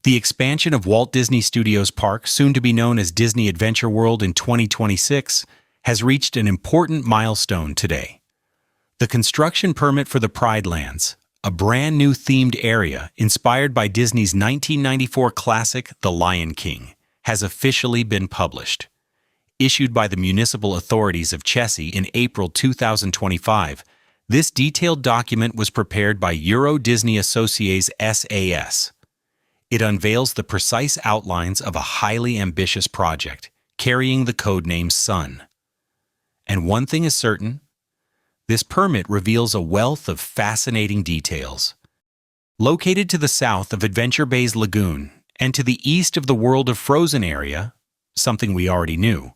The expansion of Walt Disney Studios Park, soon to be known as Disney Adventure World in 2026, has reached an important milestone today. The construction permit for the Pride Lands, a brand new themed area inspired by Disney's 1994 classic The Lion King, has officially been published. Issued by the municipal authorities of Chessy in April 2025, this detailed document was prepared by Euro Disney Associés SAS. It unveils the precise outlines of a highly ambitious project, carrying the codename SUN. And one thing is certain, this permit reveals a wealth of fascinating details. Located to the south of Adventure Bay's lagoon and to the east of the World of Frozen area, something we already knew,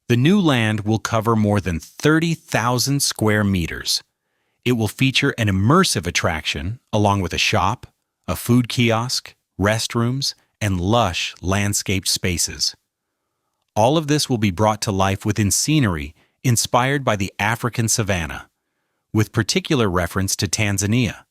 the new land will cover more than 30,000 square meters. It will feature an immersive attraction along with a shop, a food kiosk, restrooms, and lush landscaped spaces. All of this will be brought to life within scenery inspired by the African savanna, with particular reference to Tanzania.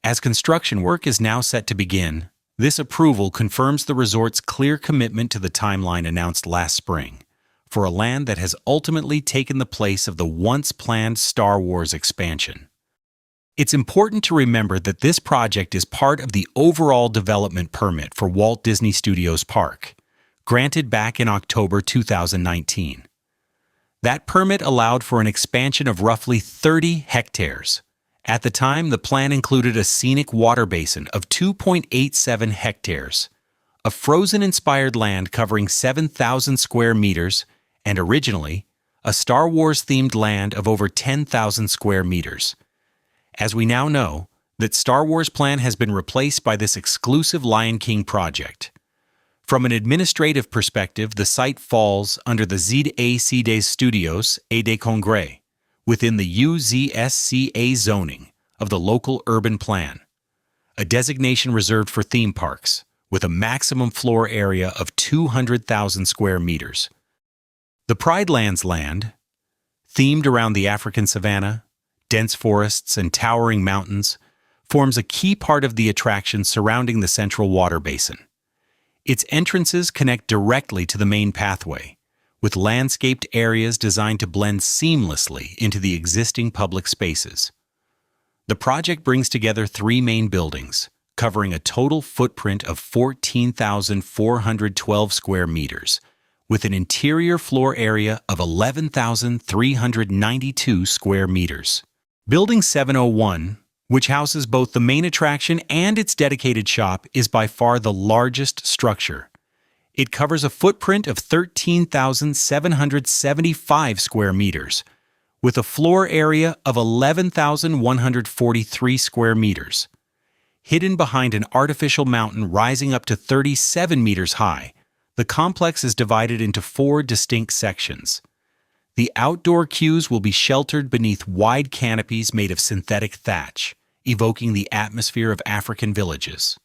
As construction work is now set to begin, this approval confirms the resort's clear commitment to the timeline announced last spring, for a land that has ultimately taken the place of the once-planned Star Wars expansion. It's important to remember that this project is part of the overall development permit for Walt Disney Studios Park, granted back in October 2019. That permit allowed for an expansion of roughly 30 hectares. At the time, the plan included a scenic water basin of 2.87 hectares, a Frozen-inspired land covering 7,000 square meters, and originally, a Star Wars-themed land of over 10,000 square meters. As we now know, that Star Wars plan has been replaced by this exclusive Lion King project. From an administrative perspective, the site falls under the ZAC des Studios et des Congrès, within the UZSCA zoning of the local urban plan, a designation reserved for theme parks, with a maximum floor area of 200,000 square meters. The Pride Lands land, themed around the African savanna, dense forests, and towering mountains, forms a key part of the attraction surrounding the central water basin. Its entrances connect directly to the main pathway, with landscaped areas designed to blend seamlessly into the existing public spaces. The project brings together three main buildings, covering a total footprint of 14,412 square meters, with an interior floor area of 11,392 square meters. Building 701, which houses both the main attraction and its dedicated shop, is by far the largest structure. It covers a footprint of 13,775 square meters, with a floor area of 11,143 square meters. Hidden behind an artificial mountain rising up to 37 meters high, the complex is divided into four distinct sections. The outdoor queues will be sheltered beneath wide canopies made of synthetic thatch, evoking the atmosphere of African villages.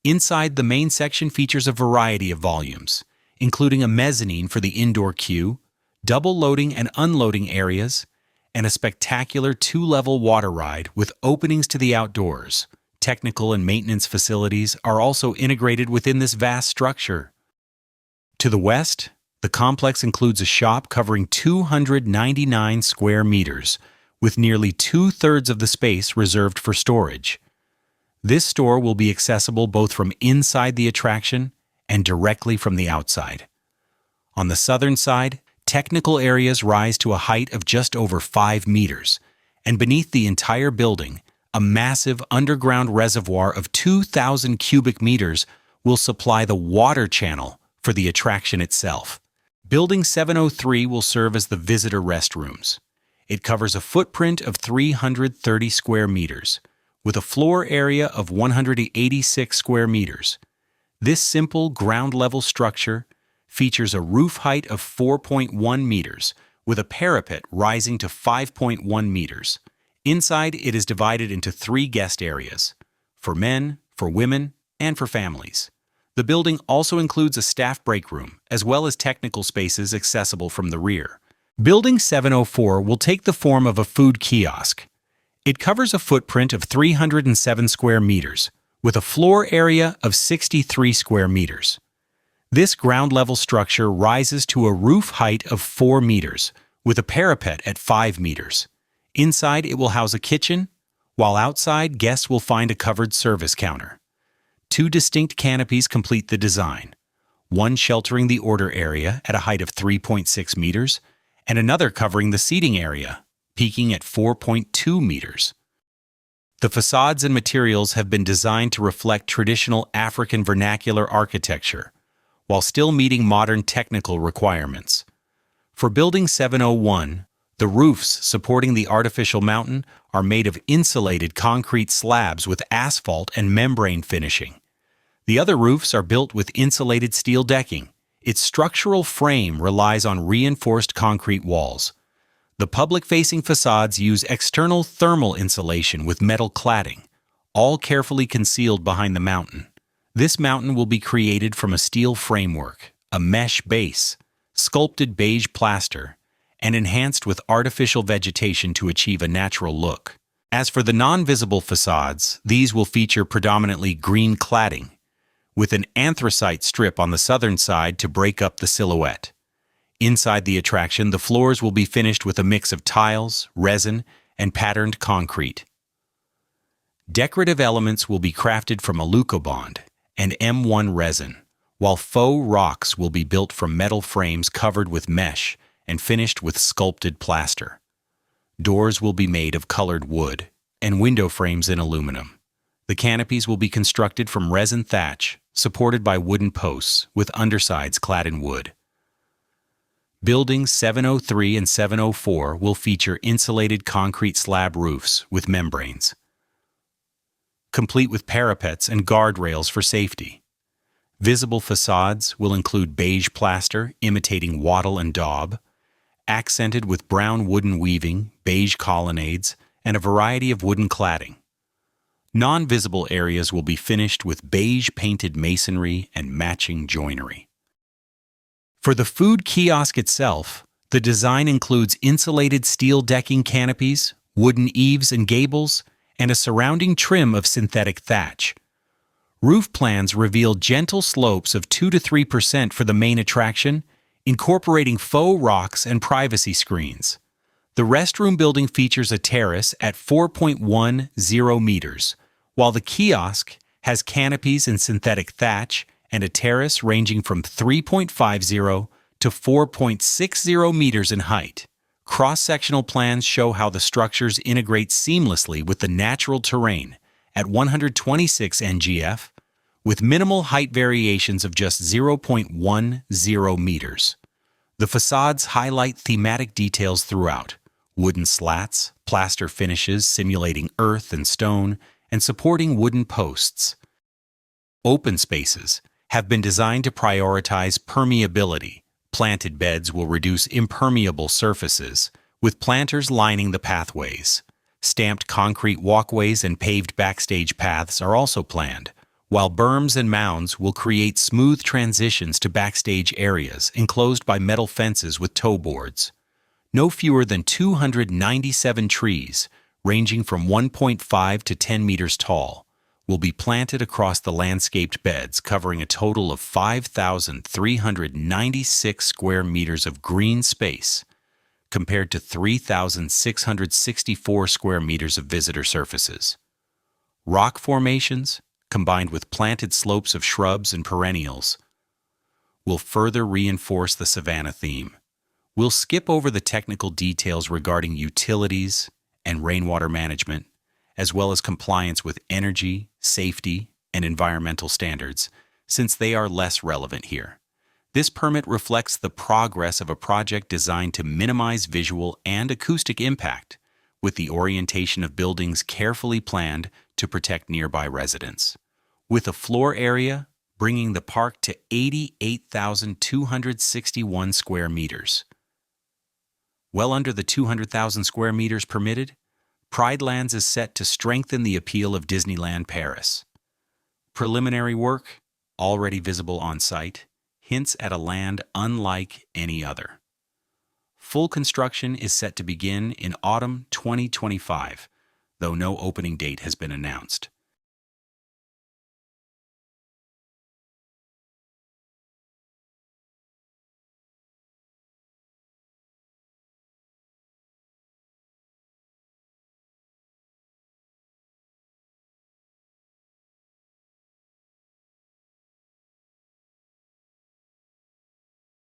Inside, the main section features a variety of volumes, including a mezzanine for the indoor queue, double loading and unloading areas, and a spectacular two-level water ride with openings to the outdoors. Technical and maintenance facilities are also integrated within this vast structure. To the west, the complex includes a shop covering 299 square meters, with nearly two-thirds of the space reserved for storage. This store will be accessible both from inside the attraction and directly from the outside. On the southern side, technical areas rise to a height of just over 5 meters, and beneath the entire building, a massive underground reservoir of 2,000 cubic meters will supply the water channel for the attraction itself. Building 703 will serve as the visitor restrooms. It covers a footprint of 330 square meters, with a floor area of 186 square meters. This simple ground-level structure features a roof height of 4.1 meters, with a parapet rising to 5.1 meters. Inside, it is divided into 3 guest areas, for men, for women, and for families. The building also includes a staff break room, as well as technical spaces accessible from the rear. Building 704 will take the form of a food kiosk. It covers a footprint of 307 square meters, with a floor area of 63 square meters. This ground-level structure rises to a roof height of 4 meters, with a parapet at 5 meters. Inside, it will house a kitchen, while outside, guests will find a covered service counter. 2 distinct canopies complete the design, one sheltering the order area at a height of 3.6 meters, and another covering the seating area, peaking at 4.2 meters. The facades and materials have been designed to reflect traditional African vernacular architecture, while still meeting modern technical requirements. For Building 701, the roofs supporting the artificial mountain are made of insulated concrete slabs with asphalt and membrane finishing. The other roofs are built with insulated steel decking. Its structural frame relies on reinforced concrete walls. The public-facing facades use external thermal insulation with metal cladding, all carefully concealed behind the mountain. This mountain will be created from a steel framework, a mesh base, sculpted beige plaster, and enhanced with artificial vegetation to achieve a natural look. As for the non-visible facades, these will feature predominantly green cladding, with an anthracite strip on the southern side to break up the silhouette. Inside the attraction, the floors will be finished with a mix of tiles, resin, and patterned concrete. Decorative elements will be crafted from alucobond and M1 resin, while faux rocks will be built from metal frames covered with mesh and finished with sculpted plaster. Doors will be made of colored wood, and window frames in aluminum. The canopies will be constructed from resin thatch, supported by wooden posts, with undersides clad in wood. Buildings 703 and 704 will feature insulated concrete slab roofs with membranes, complete with parapets and guardrails for safety. Visible facades will include beige plaster imitating wattle and daub, accented with brown wooden weaving, beige colonnades, and a variety of wooden cladding. Non-visible areas will be finished with beige painted masonry and matching joinery. For the food kiosk itself, the design includes insulated steel decking canopies, wooden eaves and gables, and a surrounding trim of synthetic thatch. Roof plans reveal gentle slopes of 2 to 3% for the main attraction, incorporating faux rocks and privacy screens. The restroom building features a terrace at 4.10 meters, while the kiosk has canopies and synthetic thatch and a terrace ranging from 3.50 to 4.60 meters in height. Cross-sectional plans show how the structures integrate seamlessly with the natural terrain at 126 NGF, with minimal height variations of just 0.10 meters. The facades highlight thematic details throughout: wooden slats, plaster finishes simulating earth and stone, and supporting wooden posts. Open spaces have been designed to prioritize permeability. Planted beds will reduce impermeable surfaces, with planters lining the pathways. Stamped concrete walkways and paved backstage paths are also planned, while berms and mounds will create smooth transitions to backstage areas enclosed by metal fences with toe boards. No fewer than 297 trees, ranging from 1.5 to 10 meters tall, will be planted across the landscaped beds, covering a total of 5,396 square meters of green space, compared to 3,664 square meters of visitor surfaces. Rock formations, combined with planted slopes of shrubs and perennials, will further reinforce the savanna theme. We'll skip over the technical details regarding utilities and rainwater management, as well as compliance with energy, safety, and environmental standards, since they are less relevant here. This permit reflects the progress of a project designed to minimize visual and acoustic impact, with the orientation of buildings carefully planned to protect nearby residents. With a floor area bringing the park to 88,261 square meters. Well under the 200,000 square meters permitted, Pride Lands is set to strengthen the appeal of Disneyland Paris. Preliminary work, already visible on site, hints at a land unlike any other. Full construction is set to begin in autumn 2025, though no opening date has been announced.